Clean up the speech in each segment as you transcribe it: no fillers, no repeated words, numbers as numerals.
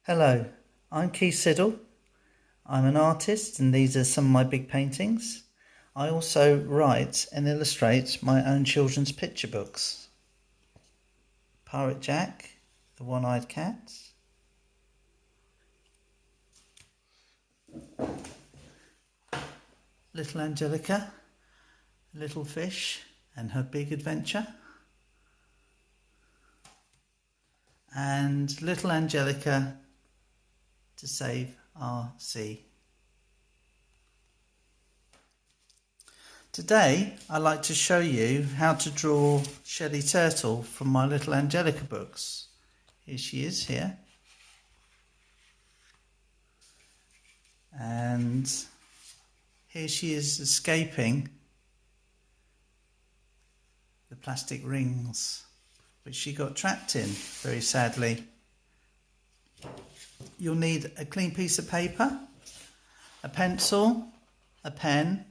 Hello, I'm Keith Siddle. I'm an artist and these are some of my big paintings. I also write and illustrate my own children's picture books. Pirate Jack, the one-eyed cat. Little Angelica, little fish and her big adventure. And little Angelica to save our sea. Today I'd like to show you how to draw Shelley Turtle from my little Angelica books. Here she is here. And here she is escaping the plastic rings which she got trapped in, very sadly. You'll need a clean piece of paper, a pencil, a pen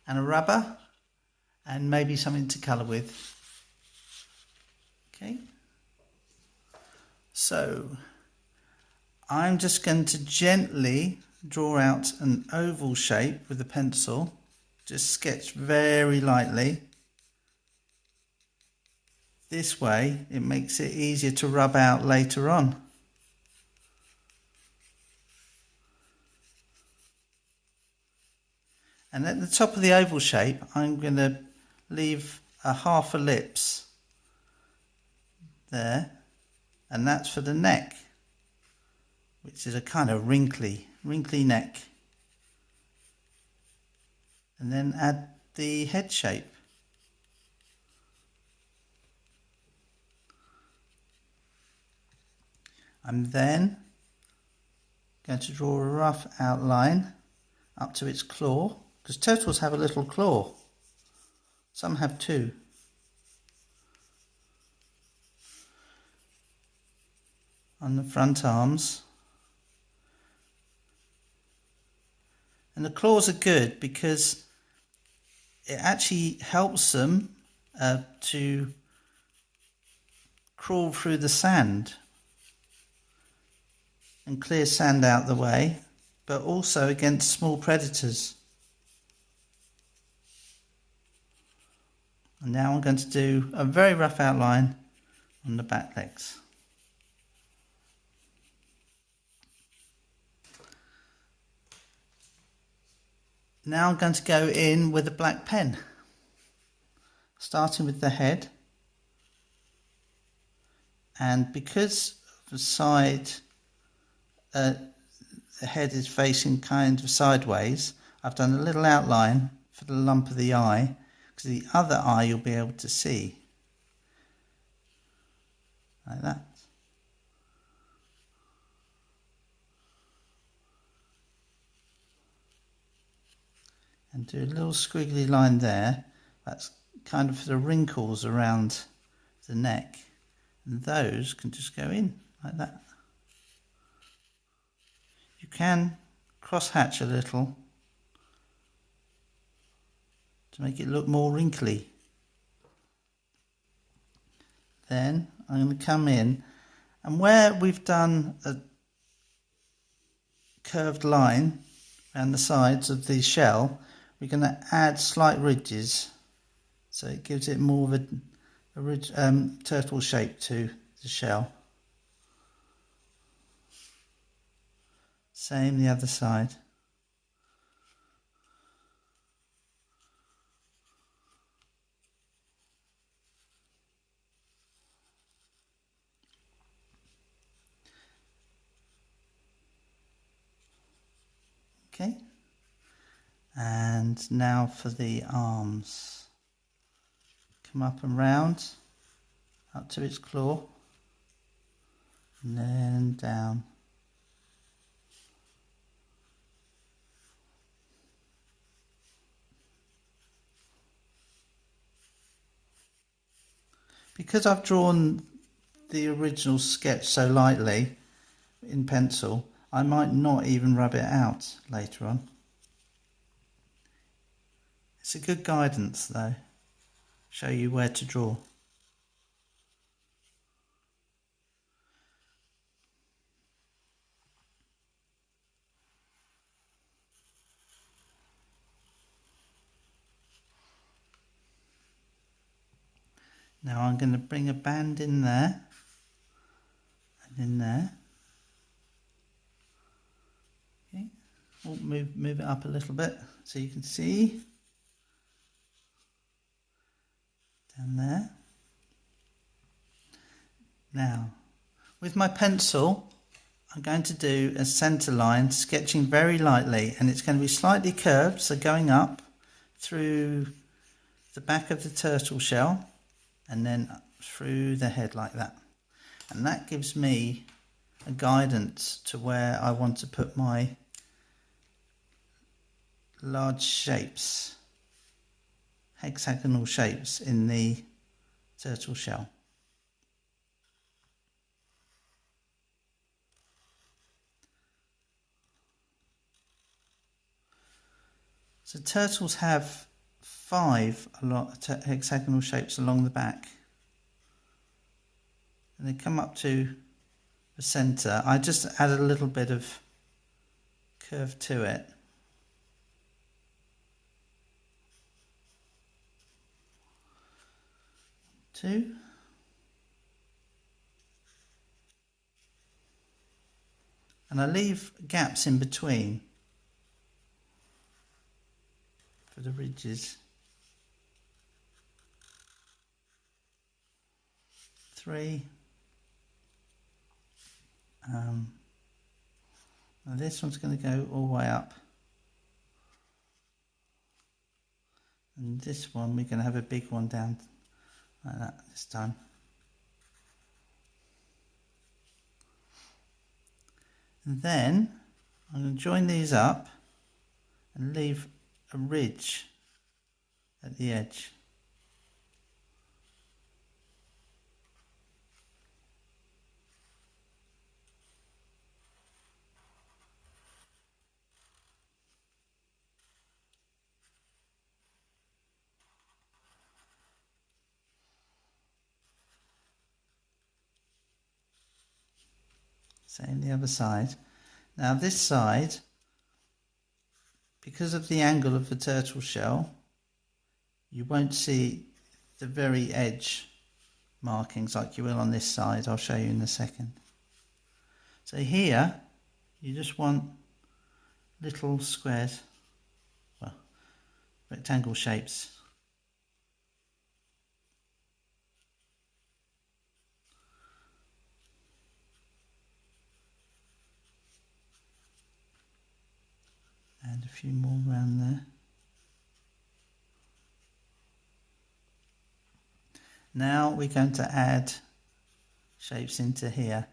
and a rubber and maybe something to colour with. Okay, so I'm just going to gently draw out an oval shape with the pencil, just sketch very lightly. This way it makes it easier to rub out later on. And at the top of the oval shape I'm going to leave a half ellipse there, and that's for the neck, which is a kind of wrinkly neck. And then add the head shape. I'm then going to draw a rough outline up to its claw, because turtles have a little claw. Some have two. On the front arms. And the claws are good because it actually helps them to crawl through the sand and clear sand out the way, but also against small predators. And now I'm going to do a very rough outline on the back legs. Now I'm going to go in with a black pen, starting with the head. And because the side, the head is facing kind of sideways, I've done a little outline for the lump of the eye, because the other eye you'll be able to see. Like that. And do a little squiggly line there. That's kind of for the wrinkles around the neck. And those can just go in like that. You can cross hatch a little to make it look more wrinkly. Then I'm going to come in, and where we've done a curved line around the sides of the shell, we're going to add slight ridges, so it gives it more of a turtle shape to the shell. Same the other side. Okay. And now for the arms. Come up and round, up to its claw, and then down. Because I've drawn the original sketch so lightly in pencil, I might not even rub it out later on. It's a good guidance though, show you where to draw. Now I'm going to bring a band in there and in there. Okay. Oh, move it up a little bit so you can see down there. Now with my pencil I'm going to do a centre line, sketching very lightly, and it's going to be slightly curved, so going up through the back of the turtle shell and then through the head like that. And that gives me a guidance to where I want to put my large shapes, hexagonal shapes in the turtle shell. So turtles have 5 hexagonal shapes along the back, and they come up to the centre. I just add a little bit of curve to it. Two. And I leave gaps in between for the ridges. 3. Now this one's going to go all the way up. And this one we're going to have a big one down like that this time. And then I'm going to join these up and leave a ridge at the edge. Same the other side. Now this side, because of the angle of the turtle shell, you won't see the very edge markings like you will on this side. I'll show you in a second. So here you just want little squares, well, rectangle shapes. And a few more around there. Now we're going to add shapes into here.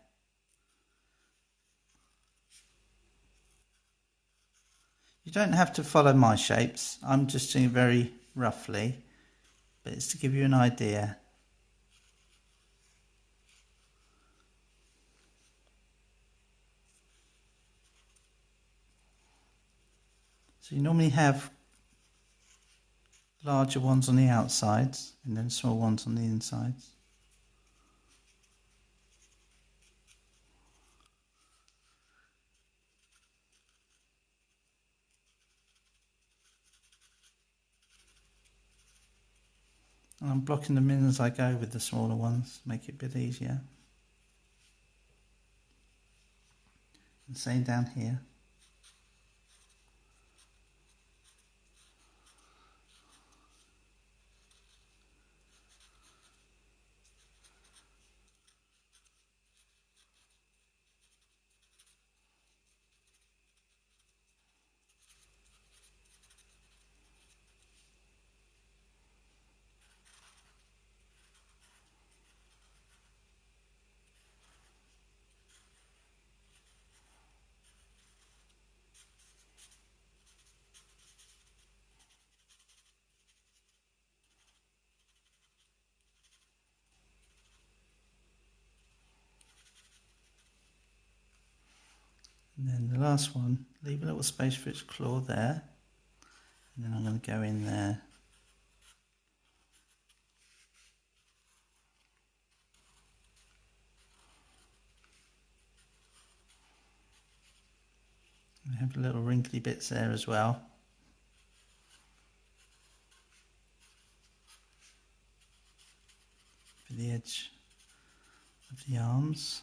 You don't have to follow my shapes. I'm just doing it very roughly, but it's to give you an idea. So you normally have larger ones on the outsides and then small ones on the insides. And I'm blocking them in as I go with the smaller ones, make it a bit easier. And same down here. And then the last one, leave a little space for its claw there. And then I'm going to go in there. I have little wrinkly bits there as well. edge of the arms.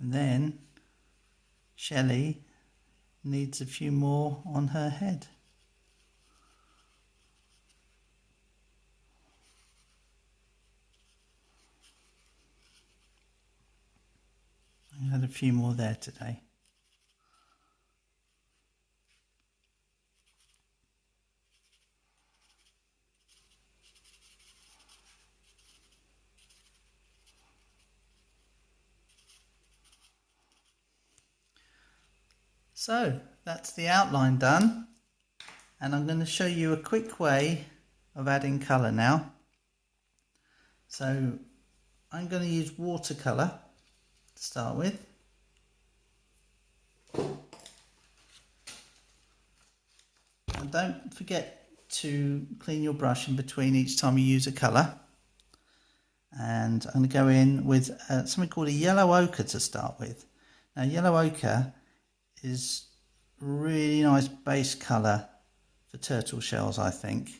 And then Shelley needs a few more on her head. I had a few more there today. So that's the outline done, and I'm going to show you a quick way of adding colour now. So I'm going to use watercolour to start with. And don't forget to clean your brush in between each time you use a colour. And I'm going to go in with something called a yellow ochre to start with. Now yellow ochre is a really nice base colour for turtle shells, I think.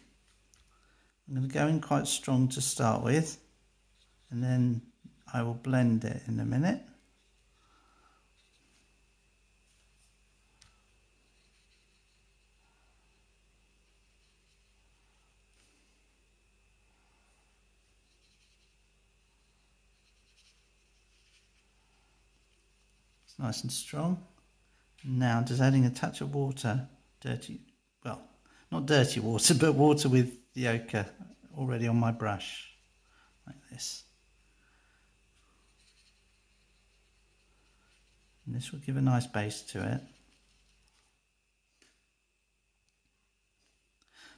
I'm going to go in quite strong to start with, and then I will blend it in a minute. It's nice and strong. Now just adding a touch of water, well, not dirty water, but water with the ochre already on my brush, like this. And this will give a nice base to it.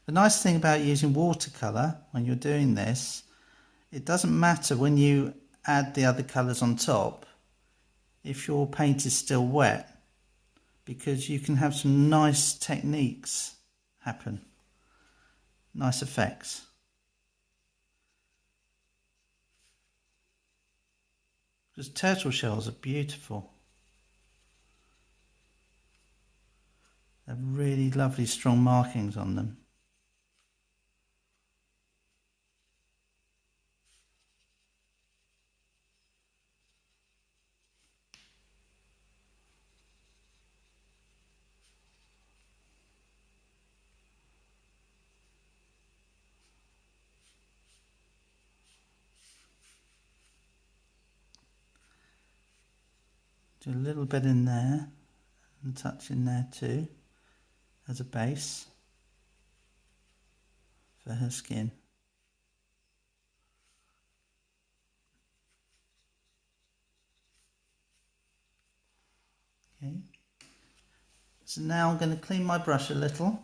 The nice thing about using watercolour when you're doing this, it doesn't matter when you add the other colours on top if your paint is still wet, because you can have some nice techniques happen, nice effects. Because turtle shells are beautiful. They have really lovely strong markings on them. Do a little bit in there and touch in there too as a base for her skin. Okay. So now I'm going to clean my brush a little,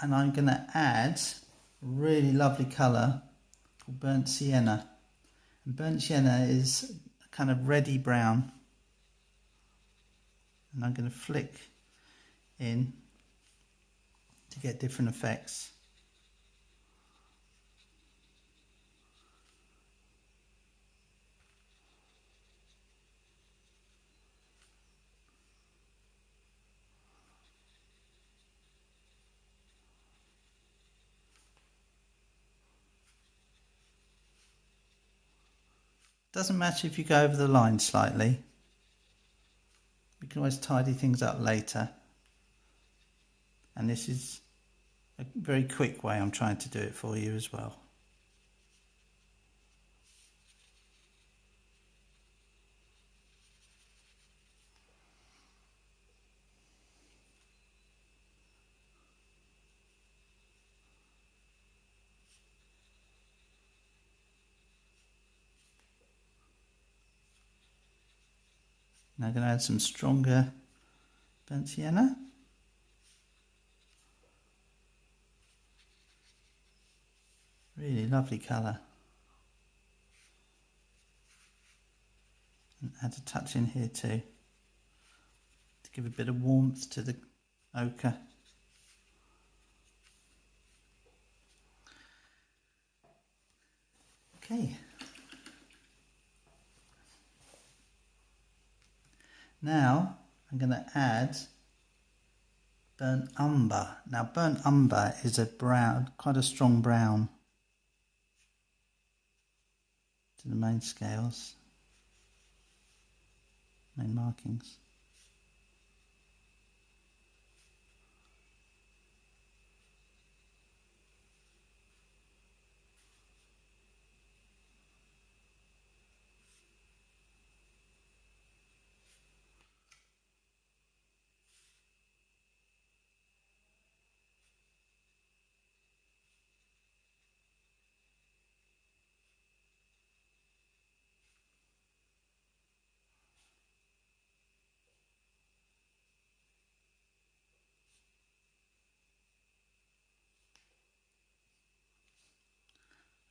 and I'm going to add a really lovely colour called burnt sienna. And burnt sienna is a kind of reddy brown. And I'm going to flick in to get different effects. Doesn't matter if you go over the line slightly. We can always tidy things up later. And this is a very quick way I'm trying to do it for you as well. Now I'm going to add some stronger burnt sienna. Really lovely colour. And add a touch in here too, to give a bit of warmth to the ochre. Okay. Now I'm going to add burnt umber. Now burnt umber is a brown, quite a strong brown to the main scales, main markings.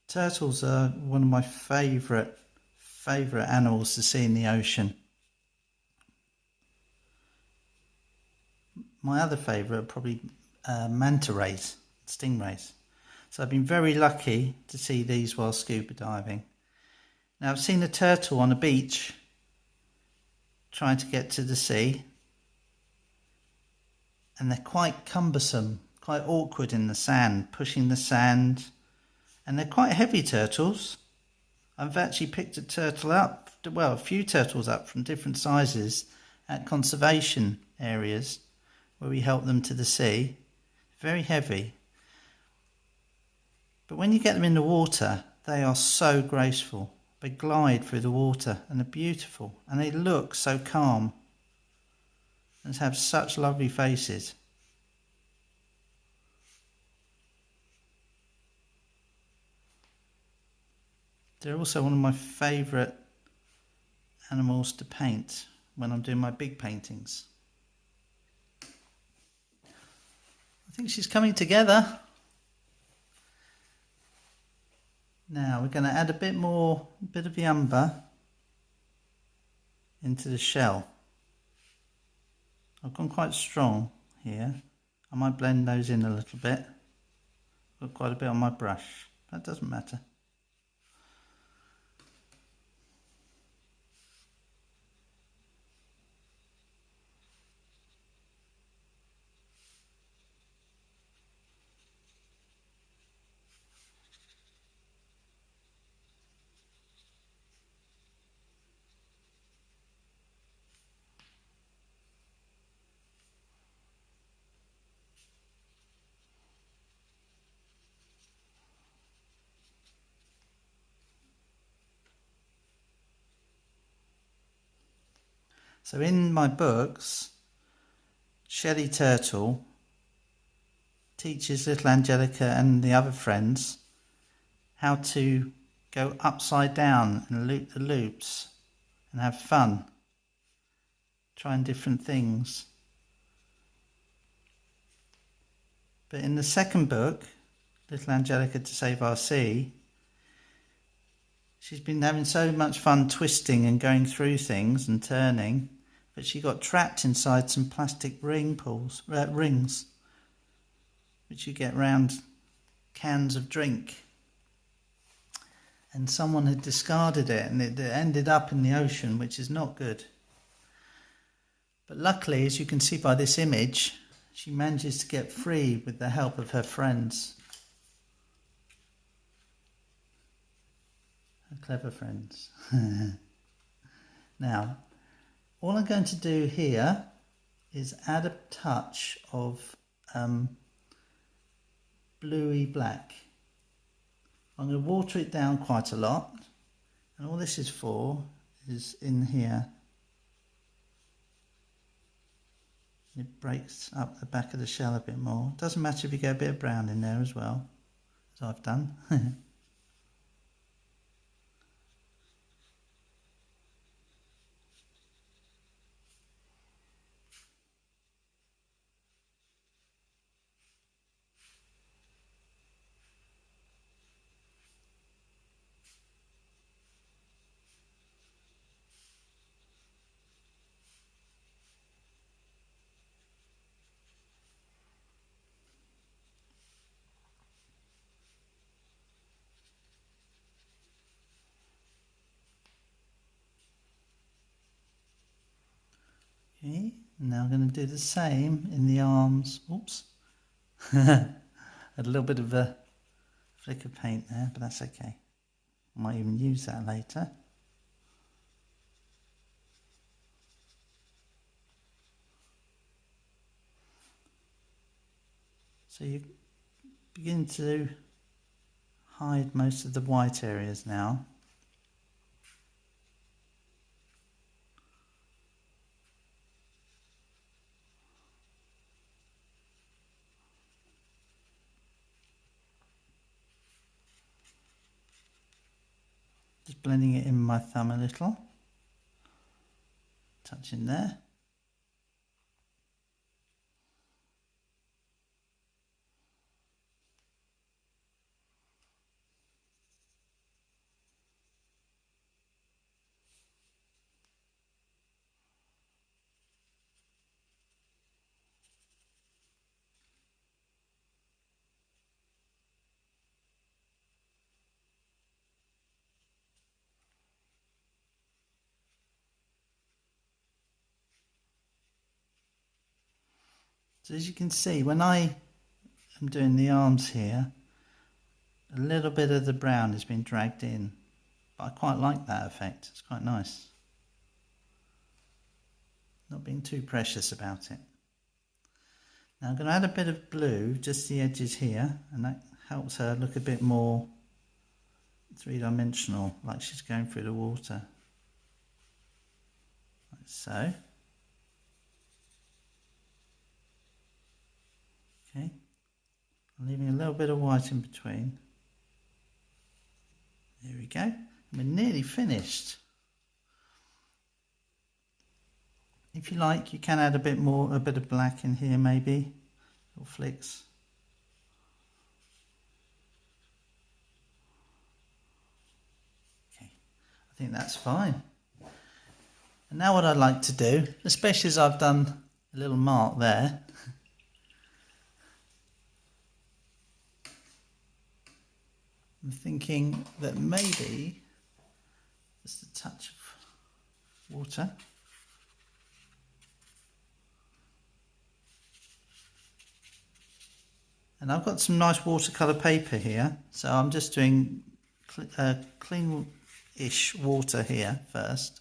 Turtles are one of my favourite animals to see in the ocean. My other favourite are probably manta rays, stingrays. So I've been very lucky to see these while scuba diving. Now I've seen a turtle on a beach trying to get to the sea, and they're quite cumbersome, quite awkward in the sand, pushing the sand, and they're quite heavy turtles. I've actually picked a turtle up, well, a few turtles up from different sizes at conservation areas where we help them to the sea. Very heavy. But when you get them in the water, they are so graceful. They glide through the water and they're beautiful, and they look so calm and have such lovely faces. They're also one of my favourite animals to paint when I'm doing my big paintings. I think she's coming together. Now we're going to add a bit of the umber into the shell. I've gone quite strong here. I might blend those in a little bit. Got quite a bit on my brush. That doesn't matter. So in my books, Shelley Turtle teaches little Angelica and the other friends how to go upside down and loop the loops and have fun, trying different things. But in the second book, Little Angelica to Save Our Sea, she's been having so much fun twisting and going through things and turning, but she got trapped inside some plastic rings, which you get round cans of drink. And someone had discarded it, and it ended up in the ocean, which is not good. But luckily, as you can see by this image, she manages to get free with the help of her friends. Her clever friends. Now, all I'm going to do here is add a touch of bluey black. I'm going to water it down quite a lot, and all this is for is in here. It breaks up the back of the shell a bit more. Doesn't matter if you get a bit of brown in there as well, as I've done. Okay, now I'm going to do the same in the arms. Oops. Had a little bit of a flick of paint there, but that's okay. Might even use that later. So you begin to hide most of the white areas now. Just blending it in with my thumb a little. Touching there. So as you can see, when I am doing the arms here, a little bit of the brown has been dragged in, but I quite like that effect. It's quite nice. Not being too precious about it. Now I'm going to add a bit of blue, just the edges here, and that helps her look a bit more three-dimensional, like she's going through the water. Like so. Okay, I'm leaving a little bit of white in between. There we go. We're nearly finished. If you like, you can add a bit of black in here maybe, little flicks. Okay, I think that's fine. And now what I'd like to do, especially as I've done a little mark there, I'm thinking that maybe just a touch of water. And I've got some nice watercolor paper here, so I'm just doing clean-ish water here first,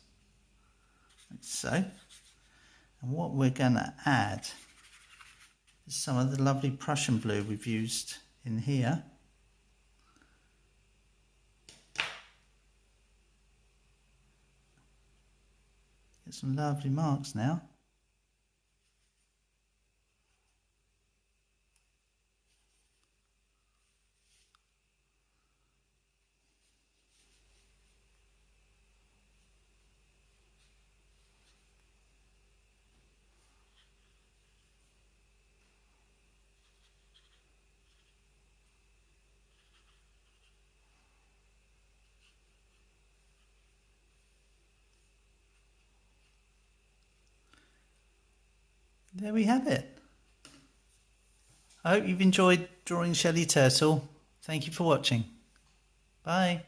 like so. And what we're going to add is some of the lovely Prussian blue we've used in here. Get some lovely marks now. There we have it. I hope you've enjoyed drawing Shelley Turtle. Thank you for watching. Bye.